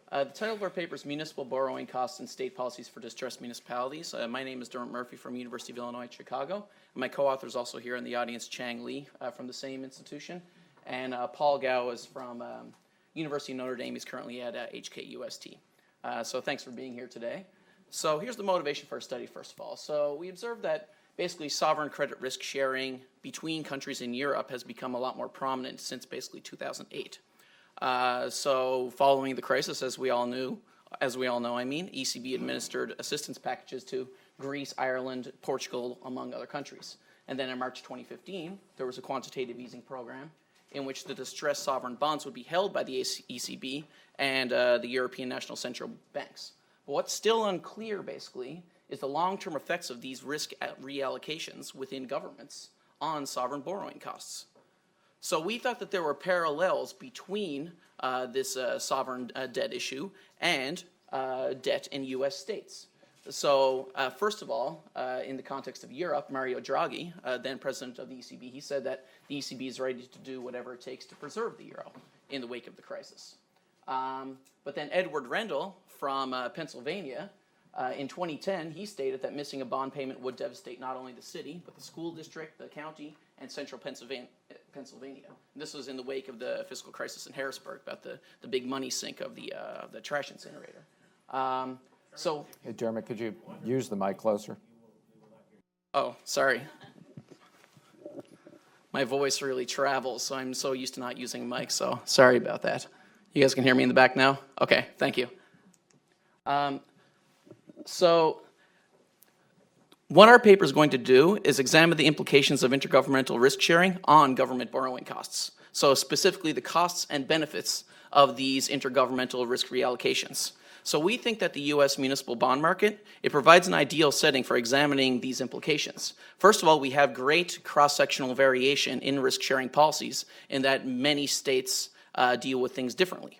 The title of our paper is Municipal Borrowing Costs and State Policies for Distressed Municipalities. My name is Dermot Murphy from University of Illinois at Chicago. And my co-author is also here in the audience, Chang from the same institution. And Paul Gao is from University of Notre Dame. He's currently at HKUST. So thanks for being here today. So here's the motivation for our study, first of all. So we observed that basically sovereign credit risk sharing between countries in Europe has become a lot more prominent since basically 2008. So following the crisis, as we all know, ECB administered assistance packages to Greece, Ireland, Portugal, among other countries. And then in March 2015, there was a quantitative easing program in which the distressed sovereign bonds would be held by the ECB and the European National Central Banks. But what's still unclear, basically, is the long-term effects of these risk reallocations within governments on sovereign borrowing costs. So we thought that there were parallels between this sovereign debt issue and debt in U.S. states. So first of all, in the context of Europe, Mario Draghi, then president of the ECB, he said that the ECB is ready to do whatever it takes to preserve the euro in the wake of the crisis. But then Edward Rendell from Pennsylvania, in 2010, he stated that missing a bond payment would devastate not only the city, but the school district, the county, and central Pennsylvania. And this was in the wake of the fiscal crisis in Harrisburg, about the big money sink of the trash incinerator. Hey, Dermot, could you use the mic closer? Oh, sorry. My voice really travels, so I'm so used to not using a mic, so sorry about that. You guys can hear me in the back now? Okay, thank you. So what our paper is going to do is examine the implications of intergovernmental risk sharing on government borrowing costs. So specifically the costs and benefits of these intergovernmental risk reallocations. So we think that the U.S. municipal bond market, it provides an ideal setting for examining these implications. First of all, we have great cross-sectional variation in risk-sharing policies in that many states deal with things differently.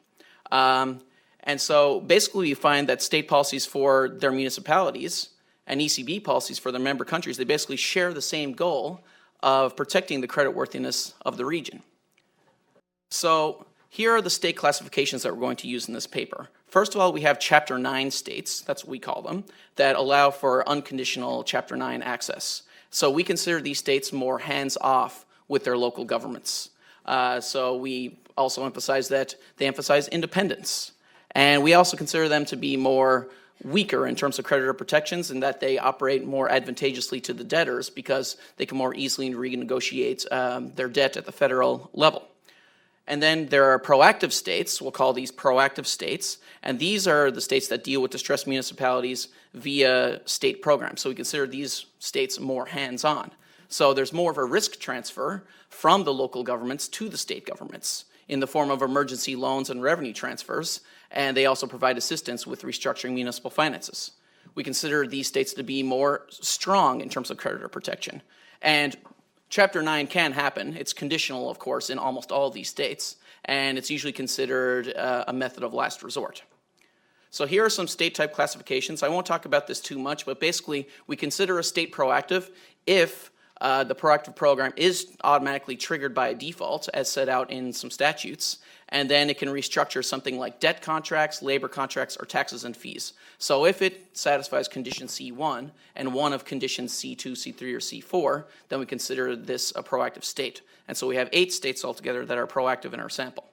And so basically we find that state policies for their municipalities and ECB policies for their member countries, they basically share the same goal of protecting the creditworthiness of the region. So here are the state classifications that we're going to use in this paper. First of all, we have Chapter 9 states, that's what we call them, that allow for unconditional Chapter 9 access. So we consider these states more hands-off with their local governments. So we also emphasize that they emphasize independence. And we also consider them to be more weaker in terms of creditor protections, and that they operate more advantageously to the debtors because they can more easily renegotiate their debt at the federal level. And then there are proactive states, we'll call these proactive states, and these are the states that deal with distressed municipalities via state programs. So we consider these states more hands-on. So there's more of a risk transfer from the local governments to the state governments in the form of emergency loans and revenue transfers, and they also provide assistance with restructuring municipal finances. We consider these states to be more strong in terms of creditor protection. And Chapter 9 can happen. It's conditional, of course, in almost all of these states, and it's usually considered a method of last resort. So here are some state-type classifications. I won't talk about this too much, but basically we consider a state proactive if the proactive program is automatically triggered by a default, as set out in some statutes, and then it can restructure something like debt contracts, labor contracts, or taxes and fees. So if it satisfies condition C1 and one of conditions C2, C3, or C4, then we consider this a proactive state. And so we have 8 states altogether that are proactive in our sample.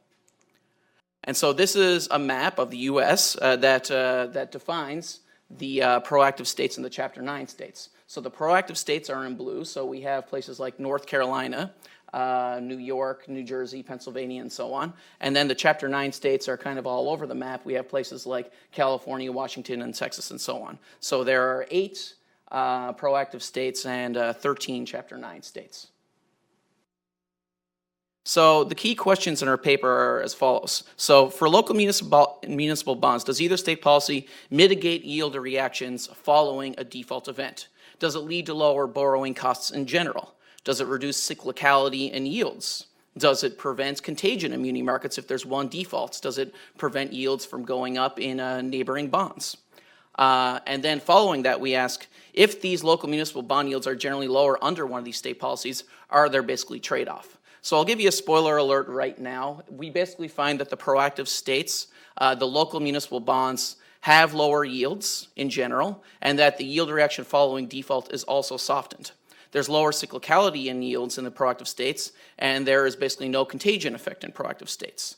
And so this is a map of the U.S. that defines the proactive states and the Chapter 9 states. So the proactive states are in blue, so we have places like North Carolina, New York, New Jersey, Pennsylvania, and so on. And then the Chapter 9 states are kind of all over the map. We have places like California, Washington, and Texas, and so on. So there are 8 proactive states and 13 Chapter 9 states. So the key questions in our paper are as follows. So for local municipal bonds, does either state policy mitigate yield reactions following a default event? Does it lead to lower borrowing costs in general? Does it reduce cyclicality in yields? Does it prevent contagion in muni markets if there's one default? Does it prevent yields from going up in neighboring bonds? And then following that, we ask, if these local municipal bond yields are generally lower under one of these state policies, are there basically trade-off? So I'll give you a spoiler alert right now. We basically find that the proactive states, the local municipal bonds, have lower yields in general, and that the yield reaction following default is also softened. There's lower cyclicality in yields in the proactive states, and there is basically no contagion effect in proactive states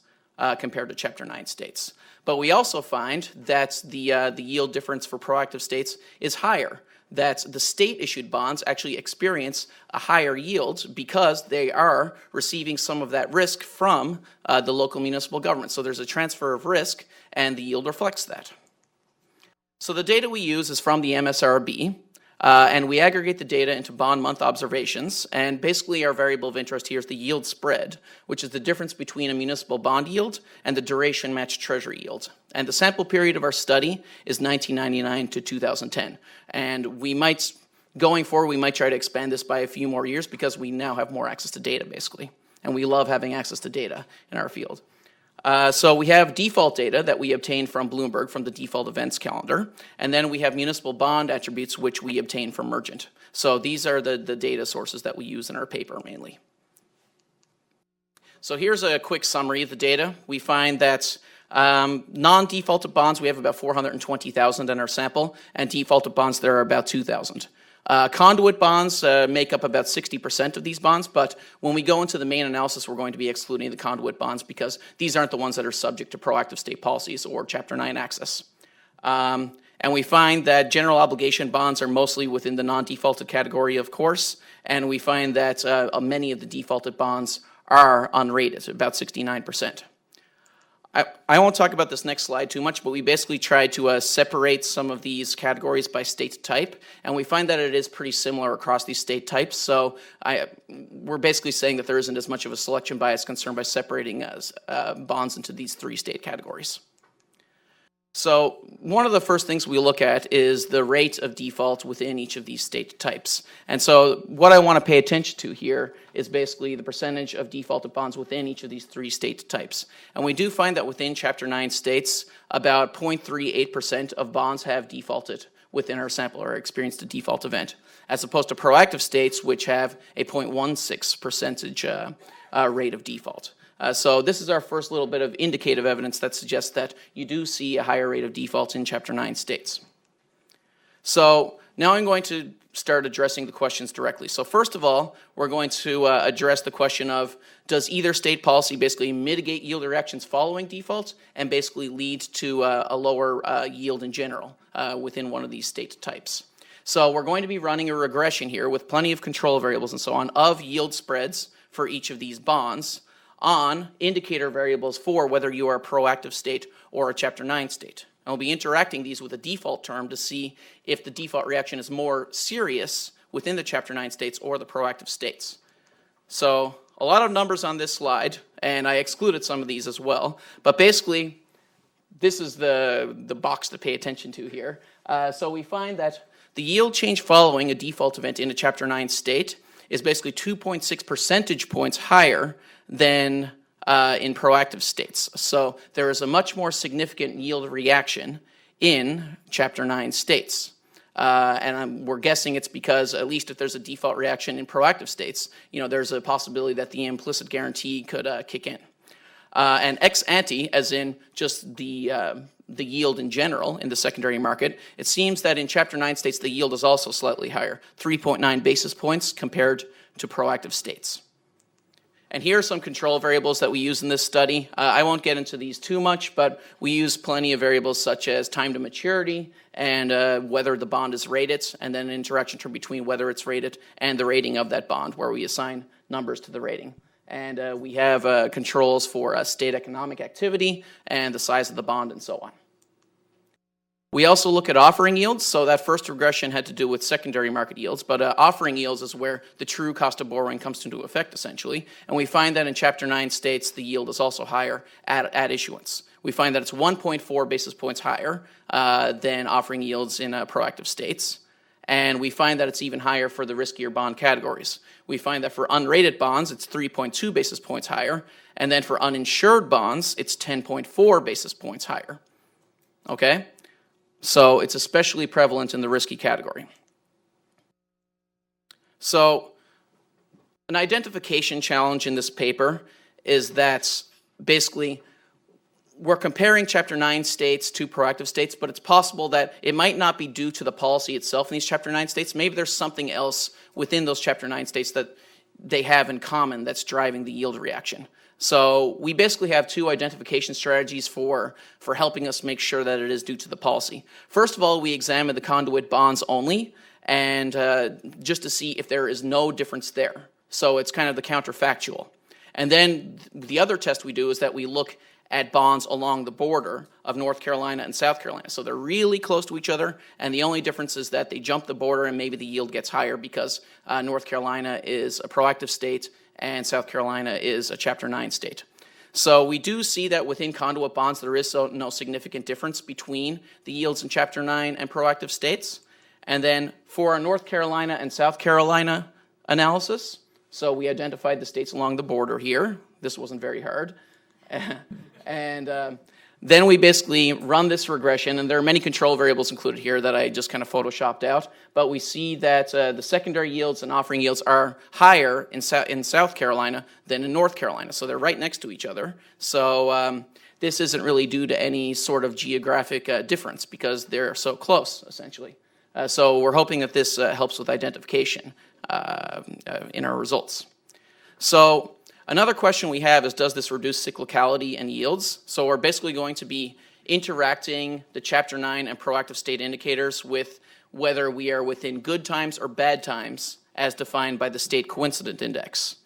compared to Chapter 9 states. But we also find that the yield difference for proactive states is higher, that the state-issued bonds actually experience a higher yield because they are receiving some of that risk from the local municipal government. So there's a transfer of risk, and the yield reflects that. So the data we use is from the MSRB, and we aggregate the data into bond month observations, and basically our variable of interest here is the yield spread, which is the difference between a municipal bond yield and the duration matched treasury yield. And the sample period of our study is 1999 to 2010. And going forward, we might try to expand this by a few more years because we now have more access to data, basically. And we love having access to data in our field. So we have default data that we obtained from Bloomberg from the default events calendar, and then we have municipal bond attributes which we obtain from Mergent. So these are the data sources that we use in our paper mainly. So here's a quick summary of the data. We find that non-defaulted bonds, we have about 420,000 in our sample, and defaulted bonds there are about 2,000. Conduit bonds make up about 60% of these bonds, but when we go into the main analysis, we're going to be excluding the conduit bonds because these aren't the ones that are subject to proactive state policies or Chapter 9 access. And we find that general obligation bonds are mostly within the non-defaulted category, of course, and we find that many of the defaulted bonds are unrated, about 69%. I won't talk about this next slide too much, but we basically tried to separate some of these categories by state type, and we find that it is pretty similar across these state types. So we're basically saying that there isn't as much of a selection bias concern by separating bonds into these three state categories. So one of the first things we look at is the rate of default within each of these state types. And so what I want to pay attention to here is basically the percentage of defaulted bonds within each of these three state types. And we do find that within Chapter 9 states, about 0.38% of bonds have defaulted within our sample or experienced a default event, as opposed to proactive states, which have a 0.16 percentage rate of default. So this is our first little bit of indicative evidence that suggests that you do see a higher rate of default in Chapter 9 states. So now I'm going to start addressing the questions directly. So first of all, we're going to address the question of, does either state policy basically mitigate yield reactions following default and basically lead to a lower yield in general within one of these state types? So we're going to be running a regression here with plenty of control variables and so on of yield spreads for each of these bonds on indicator variables for whether you are a proactive state or a Chapter 9 state. And we'll be interacting these with a default term to see if the default reaction is more serious within the Chapter 9 states or the proactive states. So a lot of numbers on this slide, and I excluded some of these as well, but basically this is the box to pay attention to here. So we find that the yield change following a default event in a Chapter 9 state is basically 2.6 percentage points higher than in proactive states. So there is a much more significant yield reaction in Chapter 9 states. And we're guessing it's because, at least if there's a default reaction in proactive states, there's a possibility that the implicit guarantee could kick in. And ex ante, as in just the yield in general in the secondary market, it seems that in Chapter 9 states the yield is also slightly higher, 3.9 basis points compared to proactive states. And here are some control variables that we use in this study. I won't get into these too much, but we use plenty of variables such as time to maturity and whether the bond is rated, and then an interaction term between whether it's rated and the rating of that bond, where we assign numbers to the rating. And we have controls for state economic activity and the size of the bond and so on. We also look at offering yields. So that first regression had to do with secondary market yields, but offering yields is where the true cost of borrowing comes into effect, essentially. And we find that in Chapter 9 states, the yield is also higher at issuance. We find that it's 1.4 basis points higher than offering yields in proactive states. And we find that it's even higher for the riskier bond categories. We find that for unrated bonds, it's 3.2 basis points higher. And then for uninsured bonds, it's 10.4 basis points higher. Okay? So it's especially prevalent in the risky category. So An identification challenge in this paper is that basically we're comparing Chapter 9 states to proactive states, but it's possible that it might not be due to the policy itself in these Chapter 9 states. Maybe there's something else within those Chapter 9 states that they have in common that's driving the yield reaction. So we basically have two identification strategies for helping us make sure that it is due to the policy. First of all, we examine the conduit bonds only, and just to see if there is no difference there. So it's kind of the counterfactual. And then the other test we do is that we look at bonds along the border of North Carolina and South Carolina. So they're really close to each other, and the only difference is that they jump the border and maybe the yield gets higher because North Carolina is a proactive state and South Carolina is a Chapter 9 state. So we do see that within conduit bonds there is no significant difference between the yields in Chapter 9 and proactive states. And then for our North Carolina and South Carolina analysis, so we identified the states along the border here. This wasn't very hard. And then we basically run this regression, and there are many control variables included here that I just kind of photoshopped out, but we see that the secondary yields and offering yields are higher in South Carolina than in North Carolina, so they're right next to each other. So this isn't really due to any sort of geographic difference because they're so close, essentially. So we're hoping that this helps with identification in our results. So another question we have is, does this reduce cyclicality and yields? So we're basically going to be interacting the Chapter 9 and proactive state indicators with whether we are within good times or bad times as defined by the state coincident index.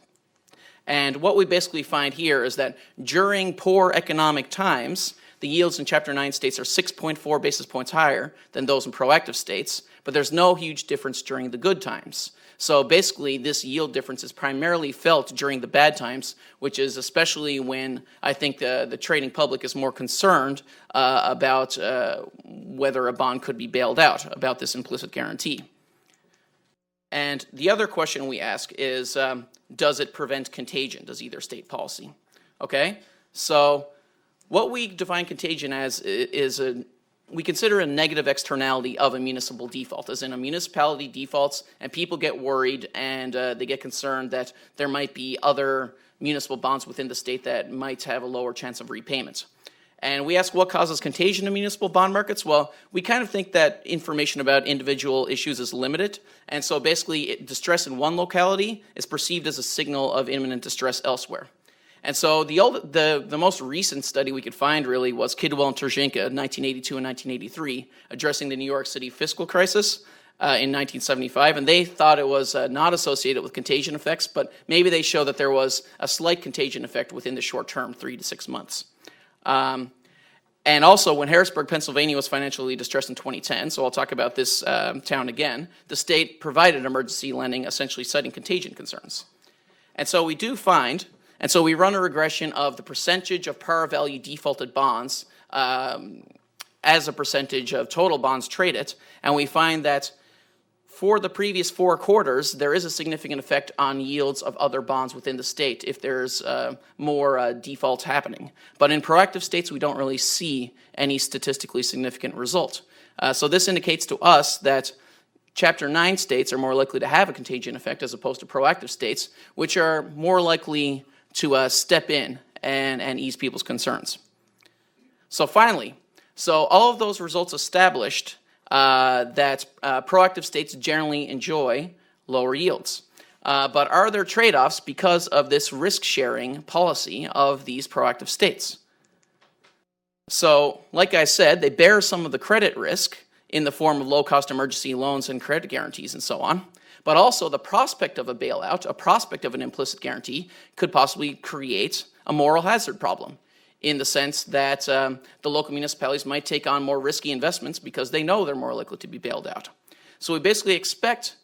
And what we basically find here is that during poor economic times, the yields in Chapter 9 states are 6.4 basis points higher than those in proactive states, but there's no huge difference during the good times. So basically, this yield difference is primarily felt during the bad times, which is especially when I think the trading public is more concerned about whether a bond could be bailed out, about this implicit guarantee. And the other question we ask is, does it prevent contagion? Does either state policy? Okay, so what we define contagion as is we consider a negative externality of a municipal default, as in a municipality defaults and people get worried and they get concerned that there might be other municipal bonds within the state that might have a lower chance of repayment. And we ask what causes contagion in municipal bond markets. Well, we kind of think that information about individual issues is limited, and so basically distress in one locality is perceived as a signal of imminent distress elsewhere. And so the most recent study we could find really was Kidwell and Terzhinka, 1982 and 1983, addressing the New York City fiscal crisis in 1975, and they thought it was not associated with contagion effects, but maybe they show that there was a slight contagion effect within the short term, 3 to 6 months. And also, when Harrisburg, Pennsylvania was financially distressed in 2010, so I'll talk about this town again, the state provided emergency lending, essentially citing contagion concerns. And so we do find, and so we run a regression of the percentage of par value defaulted bonds as a percentage of total bonds traded, and we find that for the previous 4 quarters, there is a significant effect on yields of other bonds within the state if there's more defaults happening. But in proactive states, we don't really see any statistically significant result. So this indicates to us that Chapter 9 states are more likely to have a contagion effect as opposed to proactive states, which are more likely to step in and ease people's concerns. So finally, so all of those results established that proactive states generally enjoy lower yields. But are there trade-offs because of this risk-sharing policy of these proactive states? So, like I said, they bear some of the credit risk in the form of low-cost emergency loans and credit guarantees and so on. But also the prospect of a bailout, a prospect of an implicit guarantee, could possibly create a moral hazard problem, in the sense that the local municipalities might take on more risky investments because they know they're more likely to be bailed out. So we basically expect,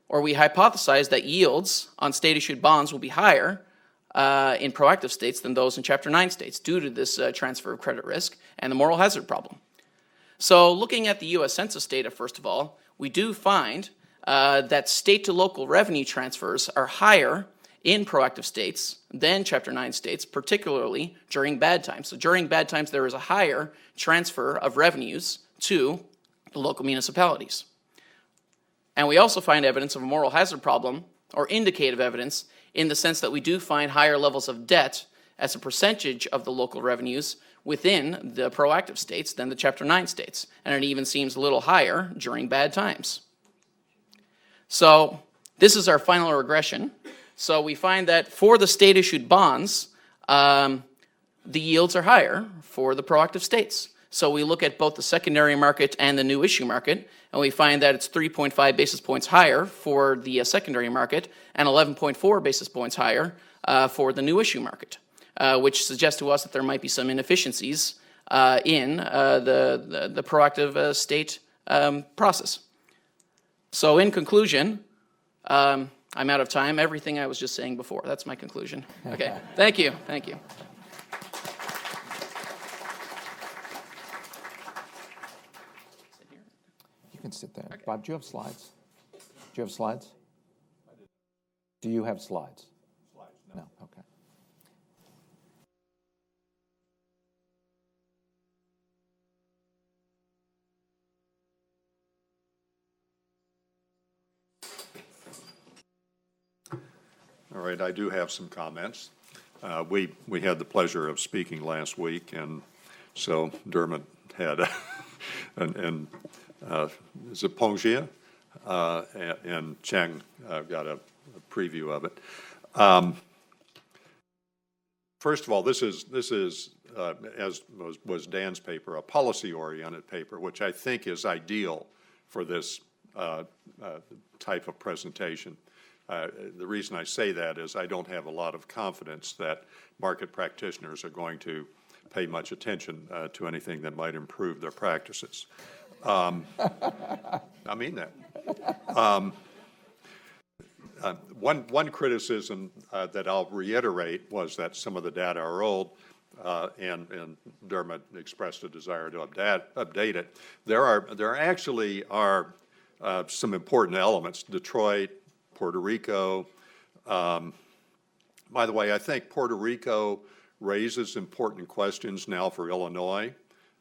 or we hypothesize, that yields on state-issued bonds will be higher in proactive states than those in Chapter 9 states due to this transfer of credit risk and the moral hazard problem. So looking at the U.S. Census data, first of all, we do find that state-to-local revenue transfers are higher in proactive states than Chapter 9 states, particularly during bad times. So during bad times, there is a higher transfer of revenues to the local municipalities. And we also find evidence of a moral hazard problem, or indicative evidence, in the sense that we do find higher levels of debt as a percentage of the local revenues within the proactive states than the Chapter 9 states. And it even seems a little higher during bad times. So this is our final regression. So we find that for the state-issued bonds, the yields are higher for the proactive states. So we look at both the secondary market and the new issue market, and we find that it's 3.5 basis points higher for the secondary market and 11.4 basis points higher for the new issue market, which suggests to us that there might be some inefficiencies in the proactive state process. So in conclusion, I'm out of time. Everything I was just saying before, that's my conclusion. Okay, thank you, thank you. You can sit there. Okay. Bob, do you have slides? Do you have slides? Do you have slides? Slides, no. No, okay. All right, I do have some comments. We had the pleasure of speaking last week, and so Dermot had, is it Pengjie? And Chang got a preview of it. First of all, this is as was Dan's paper, a policy-oriented paper, which I think is ideal for this type of presentation. The reason I say that is I don't have a lot of confidence that market practitioners are going to pay much attention to anything that might improve their practices. I mean that. One criticism that I'll reiterate was that some of the data are old, and Dermot expressed a desire to update it. There actually are some important elements. Detroit, Puerto Rico. By the way, I think Puerto Rico raises important questions now for Illinois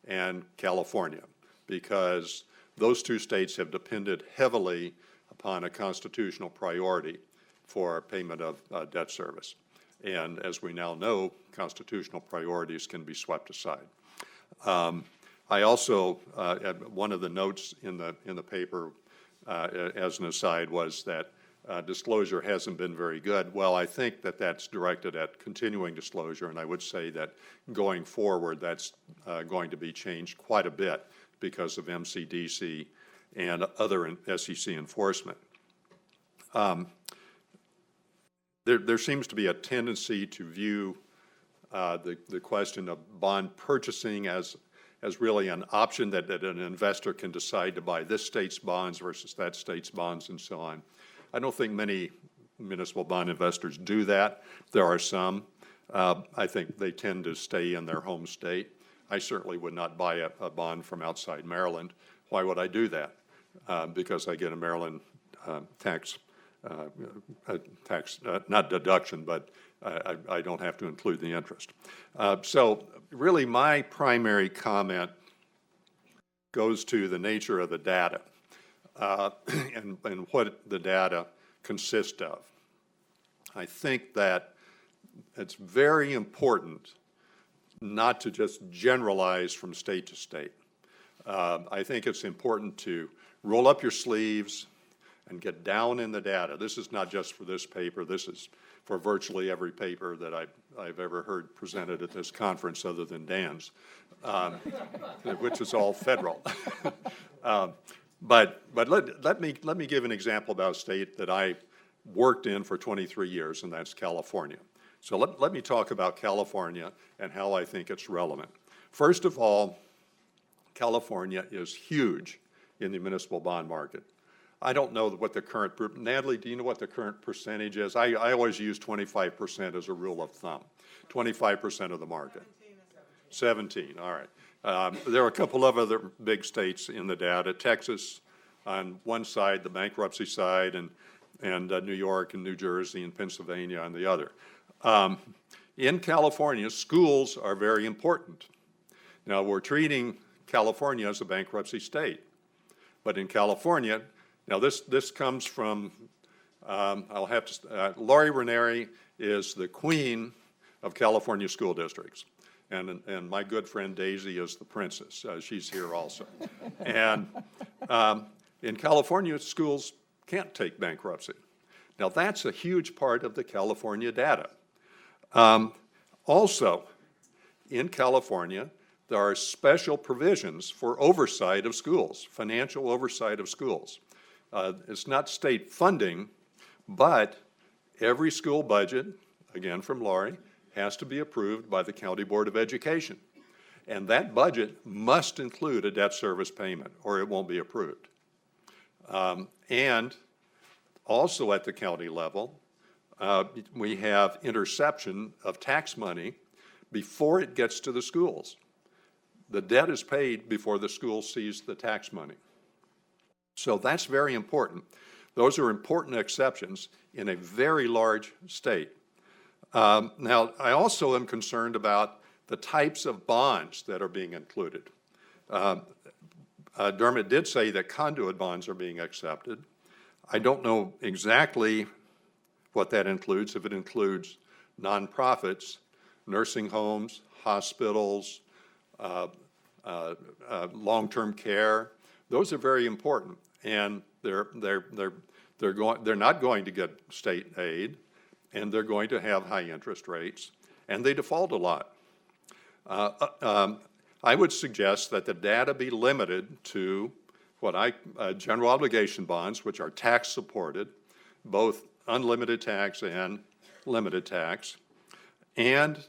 and California, because those two states have depended heavily upon a constitutional priority for payment of debt service. And as we now know, constitutional priorities can be swept aside. I also, one of the notes in the paper, as an aside, was that disclosure hasn't been very good. Well, I think that that's directed at continuing disclosure, and I would say that going forward, that's going to be changed quite a bit because of MCDC and other SEC enforcement. There seems to be a tendency to view the question of bond purchasing as really an option that an investor can decide to buy this state's bonds versus that state's bonds and so on. I don't think many municipal bond investors do that. There are some. I think they tend to stay in their home state. I certainly would not buy a bond from outside Maryland. Why would I do that? Because I get a Maryland tax, not deduction, but I don't have to include the interest. So really my primary comment goes to the nature of the data. And what the data consist of. I think that it's very important not to just generalize from state to state. I think it's important to roll up your sleeves and get down in the data. This is not just for this paper. This is for virtually every paper that I've ever heard presented at this conference other than Dan's, which is all federal. But let me give an example about a state that I worked in for 23 years, and that's California. So let me talk about California and how I think it's relevant. First of all, California is huge in the municipal bond market. I don't know what the current, Natalie, do you know what the current percentage is? I always use 25% as a rule of thumb. 25% of the market. 17, all right. There are a couple of other big states in the data. Texas on one side, the bankruptcy side, and New York and New Jersey and Pennsylvania on the other. In California, schools are very important. Now, we're treating California as a bankruptcy state. But in California, now this comes from Laurie Ranieri is the queen of California school districts. And my good friend Daisy is the princess. She's here also. And in California, schools can't take bankruptcy. Now, that's a huge part of the California data. Also, in California, there are special provisions for oversight of schools, financial oversight of schools. It's not state funding, but every school budget, again from Laurie, has to be approved by the County Board of Education. And that budget must include a debt service payment, or it won't be approved. And also at the county level, we have interception of tax money before it gets to the schools. The debt is paid before the school sees the tax money. So that's very important. Those are important exceptions in a very large state. Now, I also am concerned about the types of bonds that are being included. Dermot did say that conduit bonds are being accepted. I don't know exactly what that includes, if it includes nonprofits, nursing homes, hospitals, long-term care. Those are very important, and they're not going to get state aid, and they're going to have high interest rates, and they default a lot. I would suggest that the data be limited to general obligation bonds, which are tax supported, both unlimited tax and limited tax. And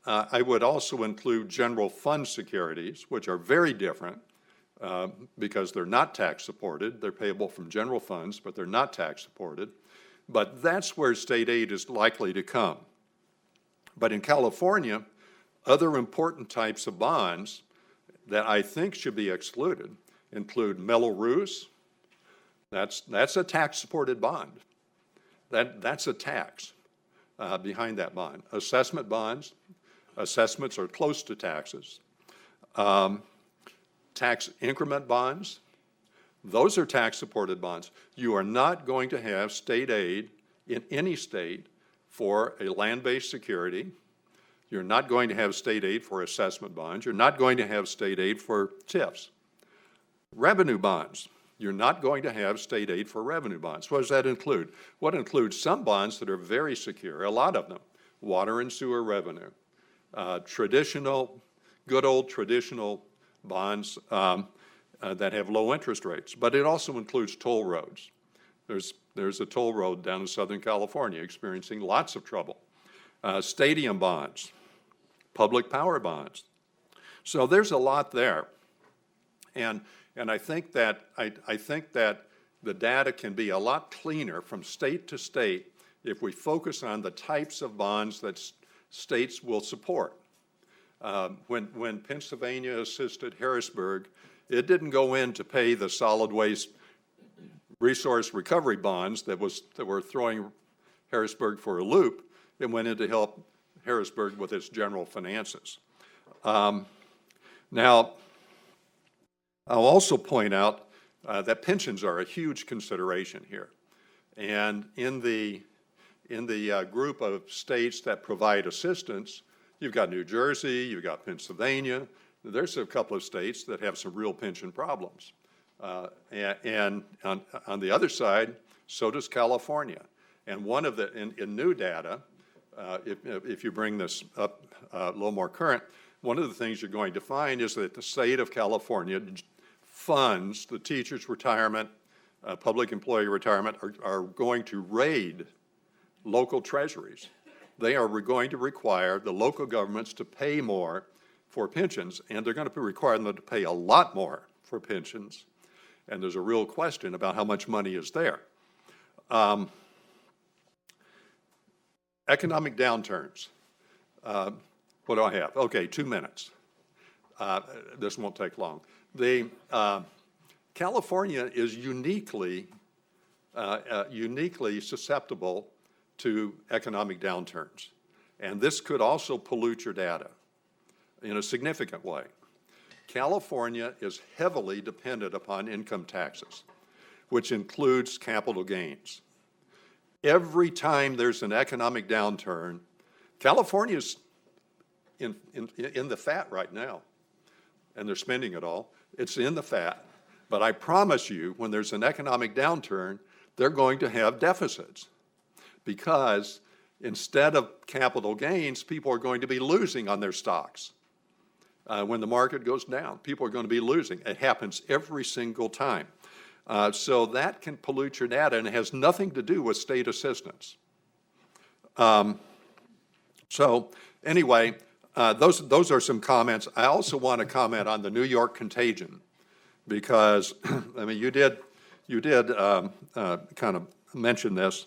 I would also include general fund securities, which are very different because they're not tax supported. They're payable from general funds, but they're not tax supported. But that's where state aid is likely to come. But in California, other important types of bonds that I think should be excluded include Mello-Roos. That's a tax-supported bond. That's a tax behind that bond. Assessment bonds, assessments are close to taxes. Tax increment bonds, those are tax-supported bonds. You are not going to have state aid in any state for a land-based security. You're not going to have state aid for assessment bonds. You're not going to have state aid for TIFs. Revenue bonds, you're not going to have state aid for revenue bonds. What does that include? What includes some bonds that are very secure, a lot of them, water and sewer revenue, good old traditional bonds that have low interest rates, but it also includes toll roads. There's a toll road down in Southern California experiencing lots of trouble. Stadium bonds, public power bonds. So there's a lot there. And I think that the data can be a lot cleaner from state to state if we focus on the types of bonds that states will support. When Pennsylvania assisted Harrisburg, it didn't go in to pay the solid waste resource recovery bonds that were throwing Harrisburg for a loop. It went in to help Harrisburg with its general finances. Now, I'll also point out that pensions are a huge consideration here. And in the group of states that provide assistance, you've got New Jersey, you've got Pennsylvania. There's a couple of states that have some real pension problems. And on the other side, so does California. And one of the, in new data, if you bring this up a little more current, one of the things you're going to find is that the state of California funds the teachers' retirement, public employee retirement, are going to raid local treasuries. They are going to require the local governments to pay more for pensions, and they're going to require them to pay a lot more for pensions. And there's a real question about how much money is there. Economic downturns. What do I have? Okay, 2 minutes. This won't take long. California is uniquely susceptible to economic downturns. And this could also pollute your data in a significant way. California is heavily dependent upon income taxes, which includes capital gains. every time there's an economic downturn, California's in the fat right now, and they're spending it all. It's in the fat. But I promise you, when there's an economic downturn, they're going to have deficits, because instead of capital gains, people are going to be losing on their stocks. When the market goes down, people are going to be losing. It happens every single time. So that can pollute your data, and it has nothing to do with state assistance. So anyway, those are some comments. I also want to comment on the New York contagion, because I mean, you did kind of mention this.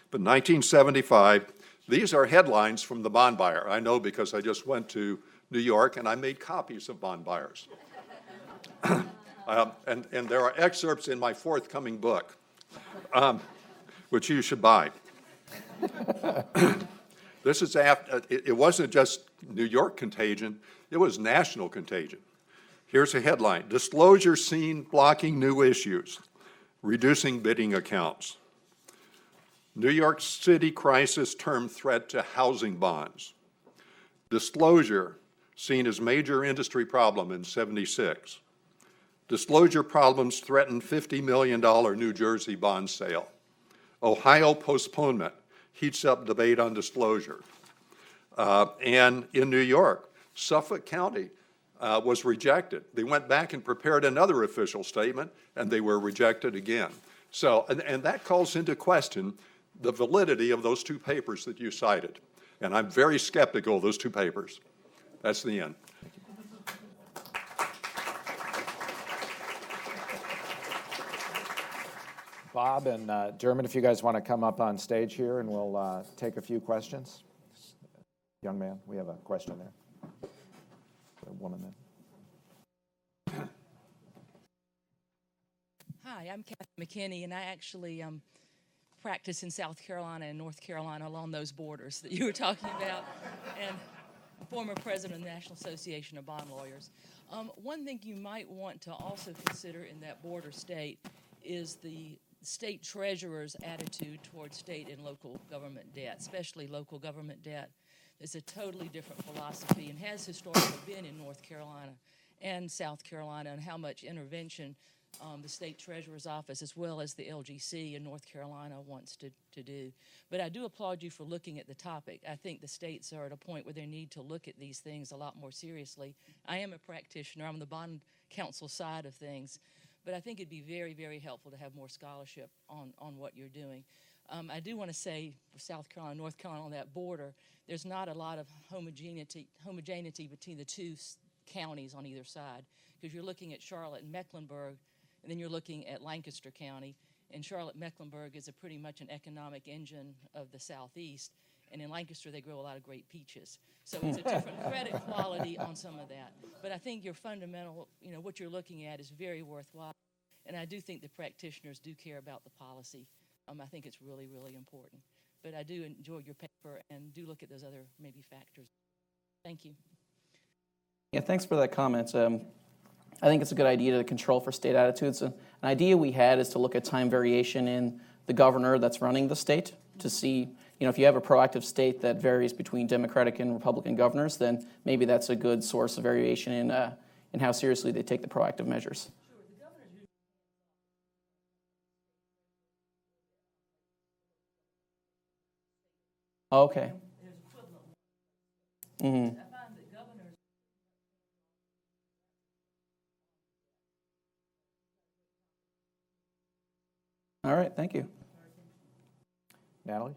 But 1975, these are headlines from the bond buyer. I know, because I just went to New York and I made copies of bond buyers. And there are excerpts in my forthcoming book, which you should buy. This is after, it wasn't just New York contagion, it was national contagion. Here's a headline: disclosure seen blocking new issues, reducing bidding accounts. New York City crisis term threat to housing bonds. Disclosure seen as major industry problem in '76. Disclosure problems threaten $50 million New Jersey bond sale. Ohio postponement heats up debate on disclosure. And in New York, Suffolk County was rejected. They went back and prepared another official statement, and they were rejected again. So, and that calls into question the validity of those two papers that you cited. And I'm very skeptical of those two papers. That's the end. Bob and Dermot, if you guys want to come up on stage here, and we'll take a few questions. Young man, we have a question there. A woman there. Hi, I'm Kathy McKinney, and I actually practice in South Carolina and North Carolina along those borders that you were talking about, and former president of the National Association of Bond Lawyers. One thing you might want to also consider in that border state is the state treasurer's attitude towards state and local government debt, especially local government debt. It's a totally different philosophy, and has historically been in North Carolina and South Carolina, and how much intervention the state treasurer's office, as well as the LGC in North Carolina, wants to do. But I do applaud you for looking at the topic. I think the states are at a point where they need to look at these things a lot more seriously. I am a practitioner. I'm on the bond counsel side of things. But I think it'd be very, very helpful to have more scholarship on what you're doing. I do want to say, for South Carolina, North Carolina, on that border, there's not a lot of homogeneity between the two counties on either side, because you're looking at Charlotte and Mecklenburg, and then you're looking at Lancaster County, and Charlotte-Mecklenburg is pretty much an economic engine of the Southeast, and in Lancaster they grow a lot of great peaches. So it's a different credit quality on some of that. But I think your fundamental, what you're looking at is very worthwhile, and I do think the practitioners do care about the policy. I think it's really, really important. But I do enjoy your paper, and do look at those other maybe factors. Thank you. Yeah, thanks for that comment. I think it's a good idea to control for state attitudes. An idea we had is to look at time variation in the governor that's running the state to see, if you have a proactive state that varies between Democratic and Republican governors, then maybe that's a good source of variation in how seriously they take the proactive measures. Okay. Mm-hmm. All right, thank you. Natalie?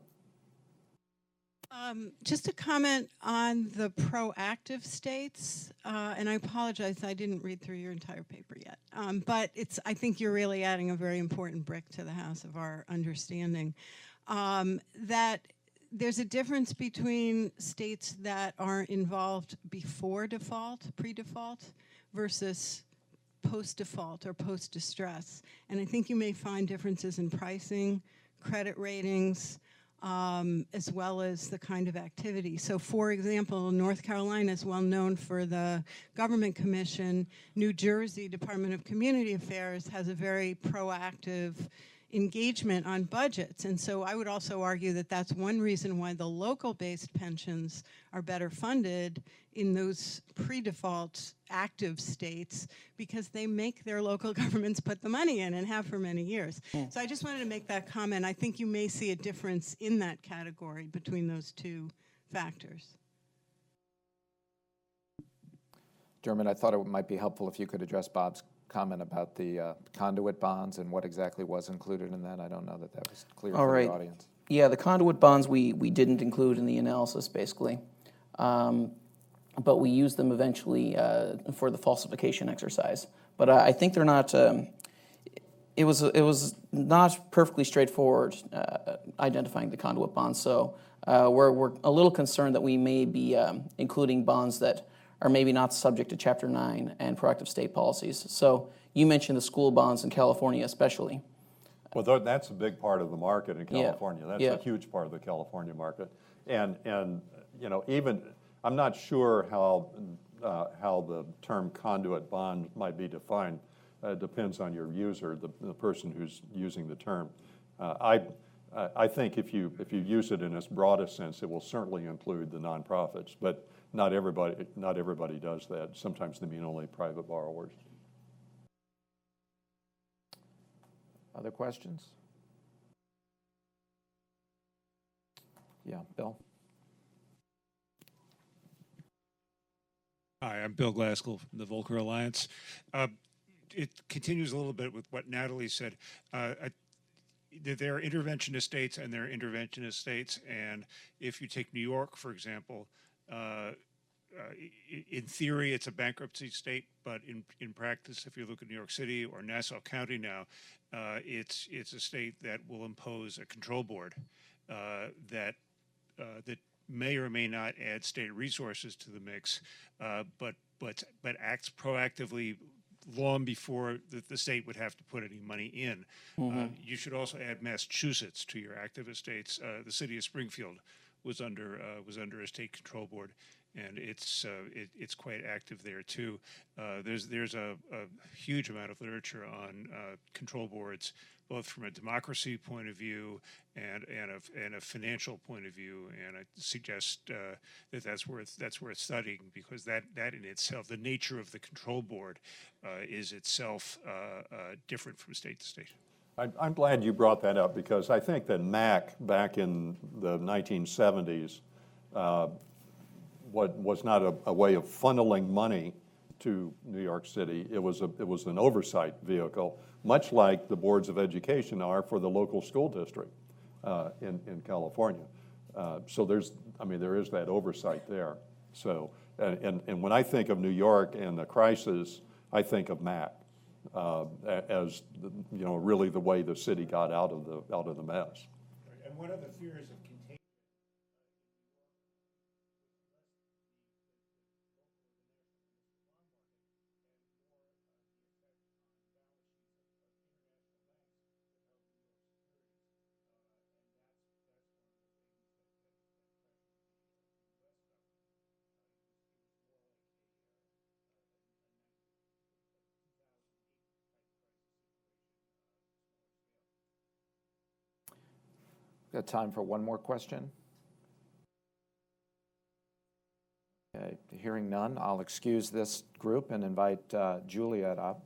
Just a comment on the proactive states, and I apologize, I didn't read through your entire paper yet, but I think you're really adding a very important brick to the house of our understanding, that there's a difference between states that are involved before default, pre-default, versus post-default or post-distress. And I think you may find differences in pricing, credit ratings, as well as the kind of activity. So for example, North Carolina is well known for the Government Commission. New Jersey Department of Community Affairs has a very proactive engagement on budgets. And so I would also argue that that's one reason why the local-based pensions are better funded in those pre-default active states, because they make their local governments put the money in and have for many years. So I just wanted to make that comment. I think you may see a difference in that category between those two factors. Dermot, I thought it might be helpful if you could address Bob's comment about the conduit bonds and what exactly was included in that. I don't know that that was clear All for right. the audience. Yeah, the conduit bonds we didn't include in the analysis, basically. But we used them eventually for the falsification exercise. But I think they're not, it was not perfectly straightforward identifying the conduit bonds. So we're a little concerned that we may be including bonds that are maybe not subject to Chapter 9 and proactive state policies. So you mentioned the school bonds in California especially. Well, that's a big part of the market in California. That's a huge part of the California market. And you know, even, I'm not sure how the term conduit bond might be defined. It depends on your user, the person who's using the term. I think if you use it in its broadest sense, it will certainly include the nonprofits, but not everybody does that. Sometimes they mean only private borrowers. Other questions? Yeah, Bill. Hi, I'm Bill Glaskell from the Volcker Alliance. It continues a little bit with what Natalie said. There are interventionist states and there are interventionist states, and if you take New York, for example, in theory it's a bankruptcy state, but in practice, if you look at New York City or Nassau County now, it's a state that will impose a control board that may or may not add state resources to the mix, but acts proactively long before the state would have to put any money in. You should also add Massachusetts to your activist states. The city of Springfield was under a state control board, and it's quite active there too. There's a huge amount of literature on control boards, both from a democracy point of view and a financial point of view, and I suggest that's worth studying, because that in itself, the nature of the control board, is itself different from state to state. I'm glad you brought that up, because I think that MAC back in the 1970s was not a way of funneling money to New York City. It was an oversight vehicle, much like the boards of education are for the local school district in California. So there is that oversight there. So and when I think of New York and the crisis, I think of MAC as really the way the city got out of the mess. And one of the fears of contagion. Got time for one more question? Okay, hearing none, I'll excuse this group and invite Juliet up.